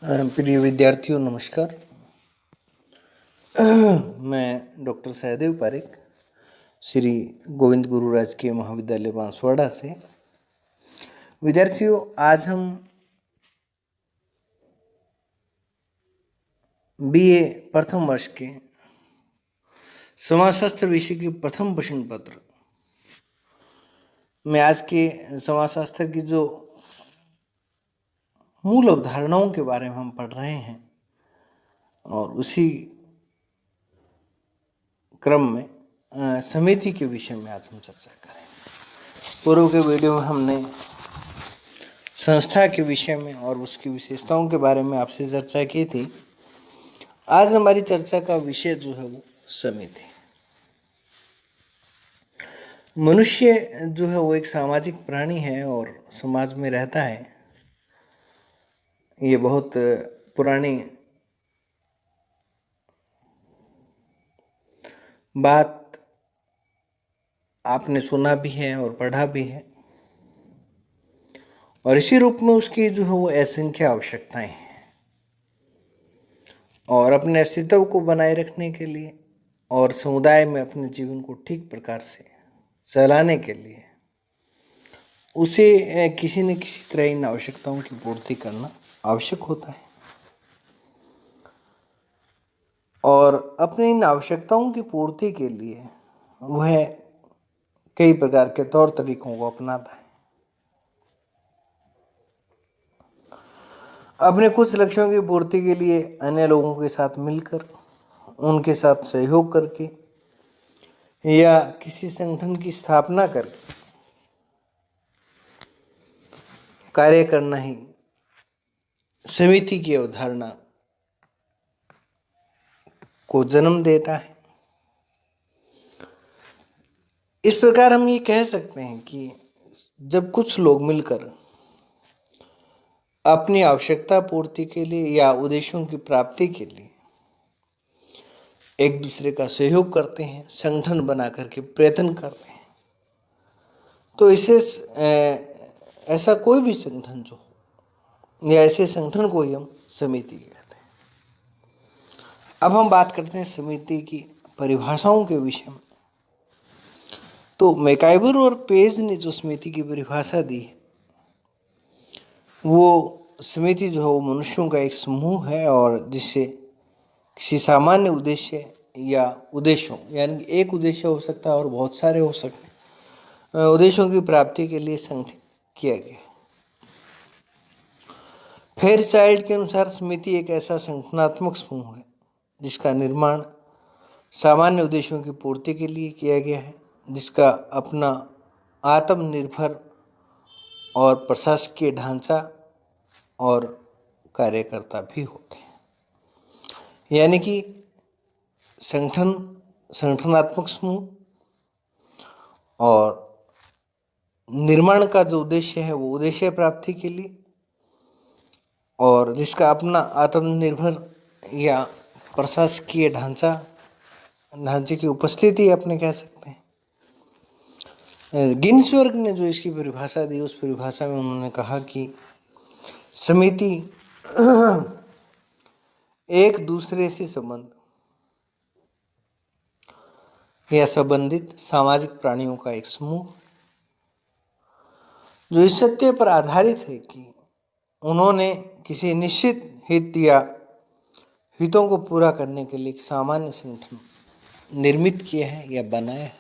प्रिय विद्यार्थियों नमस्कार। मैं डॉक्टर सहदेव पारिक श्री गोविंद गुरु राजकीय महाविद्यालय बांसवाड़ा से। विद्यार्थियों, आज हम बीए प्रथम वर्ष के समाजशास्त्र विषय के प्रथम प्रश्न पत्र में आज के समाजशास्त्र की जो मूल अवधारणाओं के बारे में हम पढ़ रहे हैं और उसी क्रम में समिति के विषय में आज हम चर्चा करें। पूर्व के वीडियो में हमने संस्था के विषय में और उसकी विशेषताओं के बारे में आपसे चर्चा की थी। आज हमारी चर्चा का विषय जो है वो समिति। मनुष्य जो है वो एक सामाजिक प्राणी है और समाज में रहता है। ये बहुत पुरानी बात आपने सुना भी है और पढ़ा भी है, और इसी रूप में उसकी जो है वो असंख्य आवश्यकताएं हैं। और अपने अस्तित्व को बनाए रखने के लिए और समुदाय में अपने जीवन को ठीक प्रकार से चलाने के लिए उसे किसी न किसी तरह इन आवश्यकताओं की पूर्ति करना आवश्यक होता है। और अपनी इन आवश्यकताओं की पूर्ति के लिए वह कई प्रकार के तौर तरीकों को अपनाता है। अपने कुछ लक्ष्यों की पूर्ति के लिए अन्य लोगों के साथ मिलकर, उनके साथ सहयोग करके या किसी संगठन की स्थापना करके कार्य करना ही समिति की अवधारणा को जन्म देता है। इस प्रकार हम ये कह सकते हैं कि जब कुछ लोग मिलकर अपनी आवश्यकता पूर्ति के लिए या उद्देश्यों की प्राप्ति के लिए एक दूसरे का सहयोग करते हैं, संगठन बना करके प्रयत्न करते हैं, तो इसे ऐसा कोई भी संगठन जो या ऐसे संगठन को ही हम समिति कहते हैं। अब हम बात करते हैं समिति की परिभाषाओं के विषय में। तो मैकाइवर और पेज ने जो समिति की परिभाषा दी है, वो समिति जो है वो मनुष्यों का एक समूह है और जिससे किसी सामान्य उद्देश्य या उद्देश्यों, यानी एक उद्देश्य हो सकता है और बहुत सारे हो सकते हैं, उद्देश्यों की प्राप्ति के लिए संगठित किया गया। फेयरचाइल्ड के अनुसार समिति एक ऐसा संगठनात्मक समूह है जिसका निर्माण सामान्य उद्देश्यों की पूर्ति के लिए किया गया है, जिसका अपना आत्मनिर्भर और प्रशासकीय ढांचा और कार्यकर्ता भी होते हैं। यानी कि संगठनात्मक समूह और निर्माण का जो उद्देश्य है वो उद्देश्य प्राप्ति के लिए, और जिसका अपना आत्मनिर्भर या प्रशासकीय ढांचे की उपस्थिति अपने कह सकते हैं। गिन्सबर्ग ने जो इसकी परिभाषा दी, उस परिभाषा में उन्होंने कहा कि समिति एक दूसरे से संबंध या संबंधित सामाजिक प्राणियों का एक समूह जो इस सत्य पर आधारित है कि उन्होंने किसी निश्चित हित या हितों को पूरा करने के लिए एक सामान्य संगठन निर्मित किया है या बनाया है।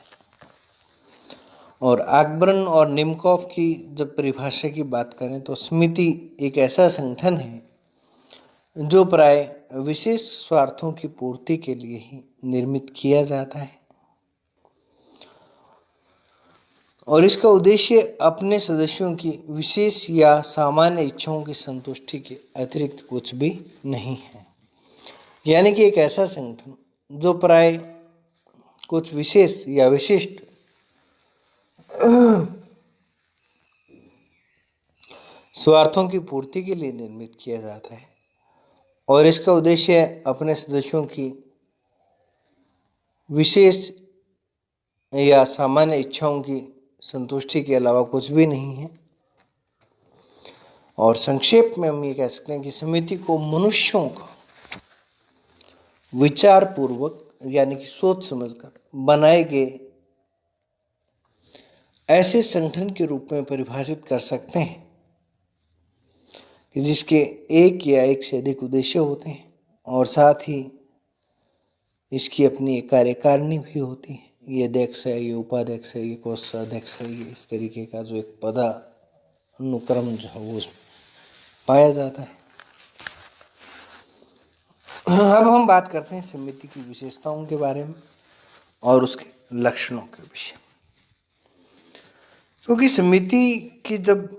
और आकबर्न और निमकॉफ की जब परिभाषा की बात करें तो समिति एक ऐसा संगठन है जो प्राय विशेष स्वार्थों की पूर्ति के लिए ही निर्मित किया जाता है और इसका उद्देश्य अपने सदस्यों की विशेष या सामान्य इच्छाओं की संतुष्टि के अतिरिक्त कुछ भी नहीं है। यानी कि एक ऐसा संगठन जो प्राय कुछ विशेष या विशिष्ट स्वार्थों की पूर्ति के लिए निर्मित किया जाता है और इसका उद्देश्य अपने सदस्यों की विशेष या सामान्य इच्छाओं की संतुष्टि के अलावा कुछ भी नहीं है। और संक्षेप में हम ये कह सकते हैं कि समिति को मनुष्यों का विचार पूर्वक यानी कि सोच समझकर बनाए गए ऐसे संगठन के रूप में परिभाषित कर सकते हैं कि जिसके एक या एक से अधिक उद्देश्य होते हैं और साथ ही इसकी अपनी एक कार्यकारिणी भी होती है। ये अध्यक्ष है, ये उपाध्यक्ष है, ये कोषाध्यक्ष है, ये इस तरीके का जो एक पदानुक्रम जो है वो उसमें पाया जाता है। अब हम बात करते हैं समिति की विशेषताओं के बारे में और उसके लक्षणों के विषय में। क्योंकि समिति की जब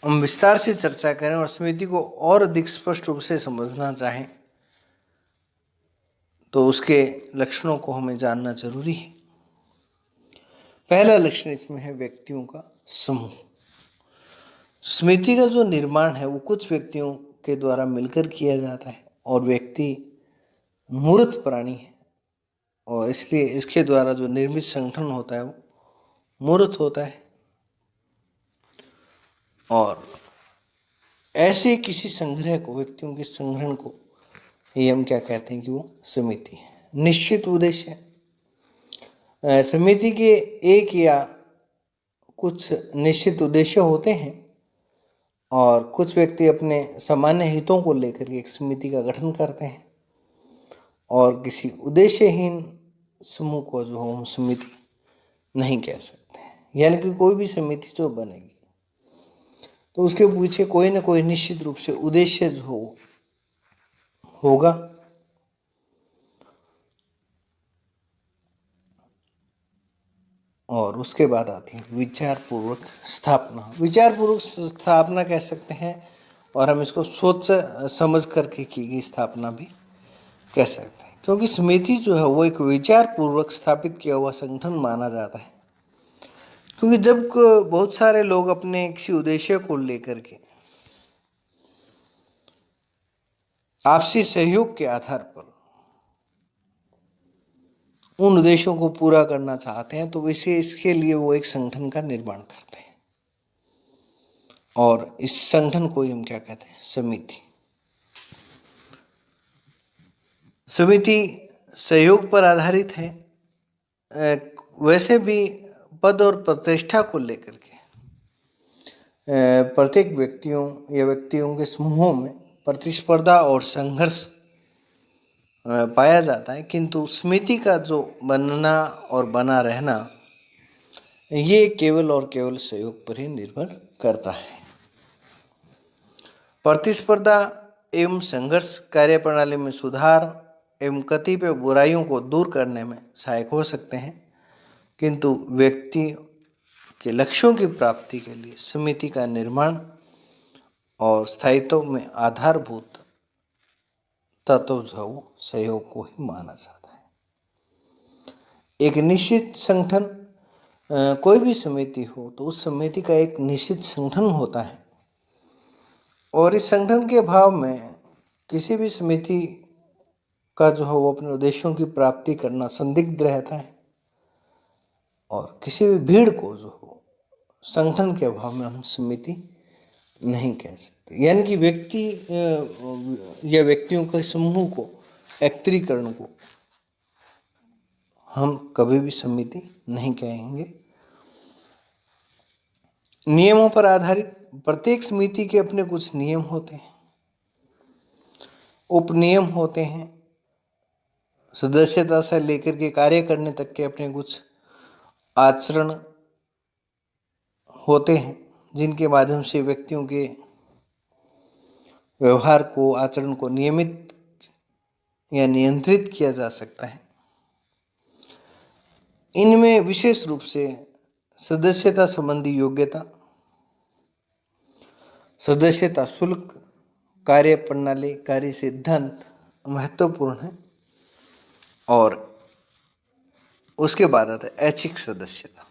हम विस्तार से चर्चा करें और समिति को और अधिक स्पष्ट रूप से समझना चाहें तो उसके लक्षणों को हमें जानना जरूरी है। पहला लक्षण इसमें है व्यक्तियों का समूह। समिति का जो निर्माण है वो कुछ व्यक्तियों के द्वारा मिलकर किया जाता है और व्यक्ति मूर्त प्राणी है और इसलिए इसके द्वारा जो निर्मित संगठन होता है वो मूर्त होता है। और ऐसे किसी संग्रह को, व्यक्तियों के संग्रहण को ये हम क्या कहते हैं कि वो समिति है। निश्चित उद्देश्य, समिति के एक या कुछ निश्चित उद्देश्य होते हैं और कुछ व्यक्ति अपने सामान्य हितों को लेकर के एक समिति का गठन करते हैं और किसी उद्देश्यहीन समूह को जो हम समिति नहीं कह सकते हैं। यानी कि कोई भी समिति जो बनेगी तो उसके पीछे कोई ना कोई निश्चित रूप से उद्देश्य जो होगा। और उसके बाद आती है विचारपूर्वक स्थापना। विचारपूर्वक स्थापना कह सकते हैं और हम इसको सोच समझ करके की गई स्थापना भी कह सकते हैं, क्योंकि समिति जो है वो एक विचारपूर्वक स्थापित किया हुआ संगठन माना जाता है। क्योंकि जब बहुत सारे लोग अपने किसी उद्देश्य को लेकर के आपसी सहयोग के आधार पर उन उद्देश्यों को पूरा करना चाहते हैं तो इसके लिए वो एक संगठन का निर्माण करते हैं और इस संगठन को हम क्या कहते हैं, समिति। समिति सहयोग पर आधारित है। वैसे भी पद और प्रतिष्ठा को लेकर के प्रत्येक व्यक्तियों या व्यक्तियों के समूहों में प्रतिस्पर्धा और संघर्ष पाया जाता है, किंतु समिति का जो बनना और बना रहना ये केवल और केवल सहयोग पर ही निर्भर करता है। प्रतिस्पर्धा एवं संघर्ष कार्यप्रणाली में सुधार एवं कतिपय बुराइयों को दूर करने में सहायक हो सकते हैं, किंतु व्यक्ति के लक्ष्यों की प्राप्ति के लिए समिति का निर्माण और स्थायित्व में आधारभूत तत्व जो वो सहयोग को ही माना जाता है। एक निश्चित संगठन, कोई भी समिति हो तो उस समिति का एक निश्चित संगठन होता है और इस संगठन के अभाव में किसी भी समिति का जो है वो अपने उद्देश्यों की प्राप्ति करना संदिग्ध रहता है और किसी भी भीड़ को जो हो संगठन के अभाव में हम समिति नहीं कह सकते। यानी कि व्यक्ति या व्यक्तियों के समूह को, एकत्रीकरण को हम कभी भी समिति नहीं कहेंगे। नियमों पर आधारित, प्रत्येक समिति के अपने कुछ नियम होते हैं, उपनियम होते हैं, सदस्यता से लेकर के कार्य करने तक के अपने कुछ आचरण होते हैं जिनके माध्यम से व्यक्तियों के व्यवहार को, आचरण को नियमित या नियंत्रित किया जा सकता है। इनमें विशेष रूप से सदस्यता संबंधी योग्यता, सदस्यता शुल्क, कार्य प्रणाली, कार्य सिद्धांत महत्वपूर्ण है। और उसके बाद आता है ऐच्छिक सदस्यता।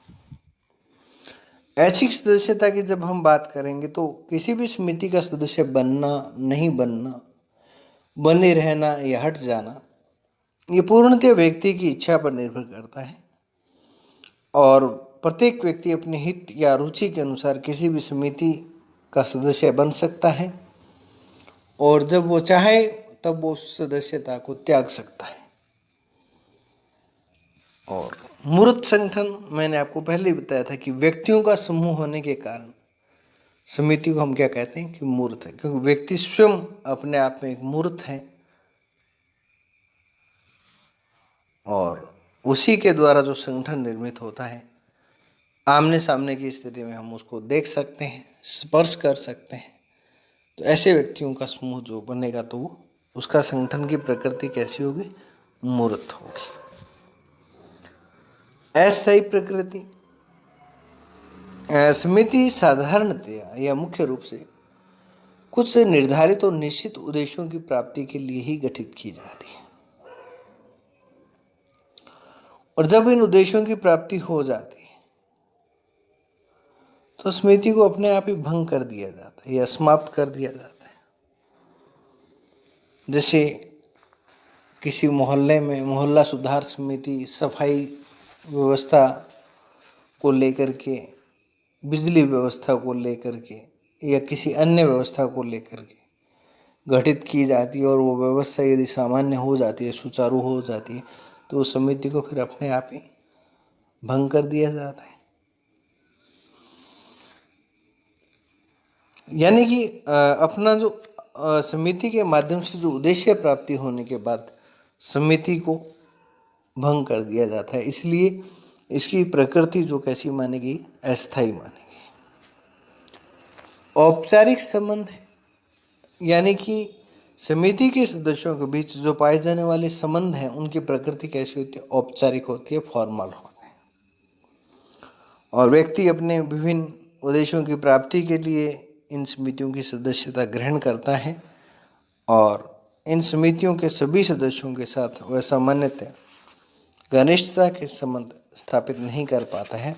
ऐच्छिक सदस्यता की जब हम बात करेंगे तो किसी भी समिति का सदस्य बनना, नहीं बनना, बने रहना या हट जाना ये पूर्णतः व्यक्ति की इच्छा पर निर्भर करता है और प्रत्येक व्यक्ति अपने हित या रुचि के अनुसार किसी भी समिति का सदस्य बन सकता है और जब वो चाहे तब वो उस सदस्यता को त्याग सकता है। और मूर्त संगठन मैंने आपको पहले ही बताया था कि व्यक्तियों का समूह होने के कारण समिति को हम क्या कहते हैं कि मूर्त है, क्योंकि व्यक्ति स्वयं अपने आप में एक मूर्त है और उसी के द्वारा जो संगठन निर्मित होता है, आमने सामने की स्थिति में हम उसको देख सकते हैं, स्पर्श कर सकते हैं। तो ऐसे व्यक्तियों का समूह जो बनेगा तो वो उसका संगठन की प्रकृति कैसी होगी? मूर्त होगी। अस्थायी प्रकृति। समिति साधारणतया या मुख्य रूप से कुछ निर्धारित और निश्चित उद्देश्यों की प्राप्ति के लिए ही गठित की जाती है और जब इन उद्देश्यों की प्राप्ति हो जाती है तो समिति को अपने आप ही भंग कर दिया जाता है या समाप्त कर दिया जाता है। जैसे किसी मोहल्ले में मोहल्ला सुधार समिति सफाई व्यवस्था को लेकर के, बिजली व्यवस्था को लेकर के या किसी अन्य व्यवस्था को लेकर के गठित की जाती है और वो व्यवस्था यदि सामान्य हो जाती है, सुचारू हो जाती है, तो उस समिति को फिर अपने आप ही भंग कर दिया जाता है। यानी कि अपना जो समिति के माध्यम से जो उद्देश्य प्राप्ति होने के बाद समिति को भंग कर दिया जाता है, इसलिए इसकी प्रकृति जो कैसी मानेगी? अस्थायी मानेगी। औपचारिक संबंध है, यानी कि समिति के सदस्यों के बीच जो पाए जाने वाले संबंध हैं उनकी प्रकृति कैसी होती है? औपचारिक होती है, फॉर्मल होते हैं और व्यक्ति अपने विभिन्न उद्देश्यों की प्राप्ति के लिए इन समितियों की सदस्यता ग्रहण करता है और इन समितियों के सभी सदस्यों के साथ वह सामान्यतः घनिष्ठता के संबंध स्थापित नहीं कर पाता है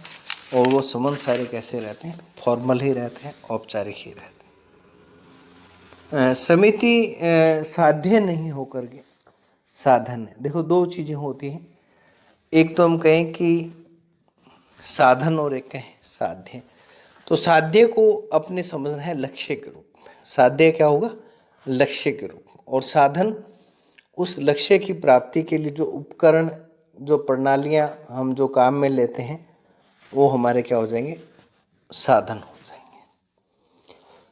और वो संबंध सारे कैसे रहते हैं? फॉर्मल ही रहते हैं, औपचारिक ही रहते हैं। समिति साध्य नहीं होकर के साधन है। देखो, दो चीज़ें होती हैं, एक तो हम कहें कि साधन और एक कहें साध्य। तो साध्य को अपने समझना है लक्ष्य के रूप में। साध्य क्या होगा? लक्ष्य के रूप में। और साधन उस लक्ष्य की प्राप्ति के लिए जो उपकरण, जो प्रणालियां हम जो काम में लेते हैं वो हमारे क्या हो जाएंगे? साधन हो जाएंगे।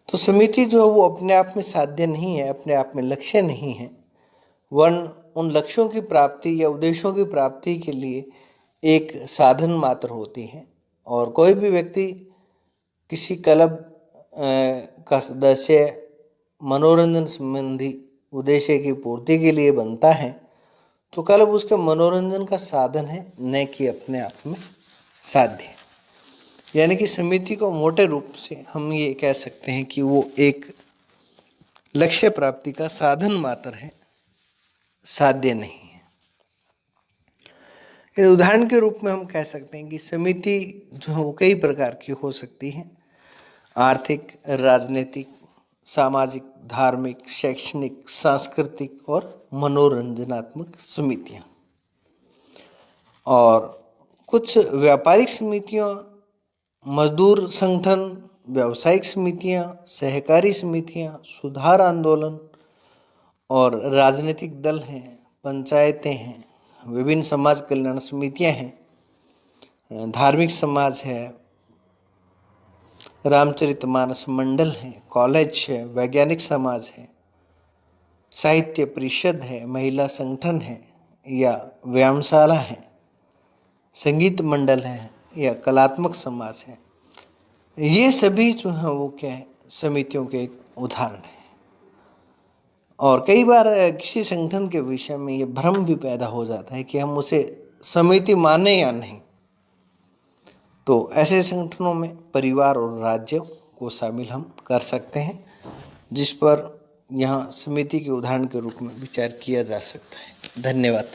तो समिति जो है वो अपने आप में साध्य नहीं है, अपने आप में लक्ष्य नहीं है, वरन उन लक्ष्यों की प्राप्ति या उद्देश्यों की प्राप्ति के लिए एक साधन मात्र होती है। और कोई भी व्यक्ति किसी क्लब का सदस्य मनोरंजन संबंधी उद्देश्य की पूर्ति के लिए बनता है तो क्लब उसके मनोरंजन का साधन है, न कि अपने आप में साध्य। यानी कि समिति को मोटे रूप से हम ये कह सकते हैं कि वो एक लक्ष्य प्राप्ति का साधन मात्र है, साध्य नहीं है। उदाहरण के रूप में हम कह सकते हैं कि समिति जो है वो कई प्रकार की हो सकती है। आर्थिक, राजनीतिक, सामाजिक, धार्मिक, शैक्षणिक, सांस्कृतिक और मनोरंजनात्मक समितियां। और कुछ व्यापारिक समितियां, मजदूर संगठन, व्यावसायिक समितियां, सहकारी समितियां, सुधार आंदोलन और राजनीतिक दल हैं, पंचायतें हैं, विभिन्न समाज कल्याण समितियां हैं, धार्मिक समाज है, रामचरितमानस मंडल है, कॉलेज है, वैज्ञानिक समाज है, साहित्य परिषद है, महिला संगठन है या व्यायामशाला है, संगीत मंडल है या कलात्मक समाज है। ये सभी जो है वो क्या है? समितियों के एक उदाहरण है। और कई बार किसी संगठन के विषय में ये भ्रम भी पैदा हो जाता है कि हम उसे समिति माने या नहीं। तो ऐसे संगठनों में परिवार और राज्यों को शामिल हम कर सकते हैं, जिस पर यहाँ समिति के उदाहरण के रूप में विचार किया जा सकता है। धन्यवाद।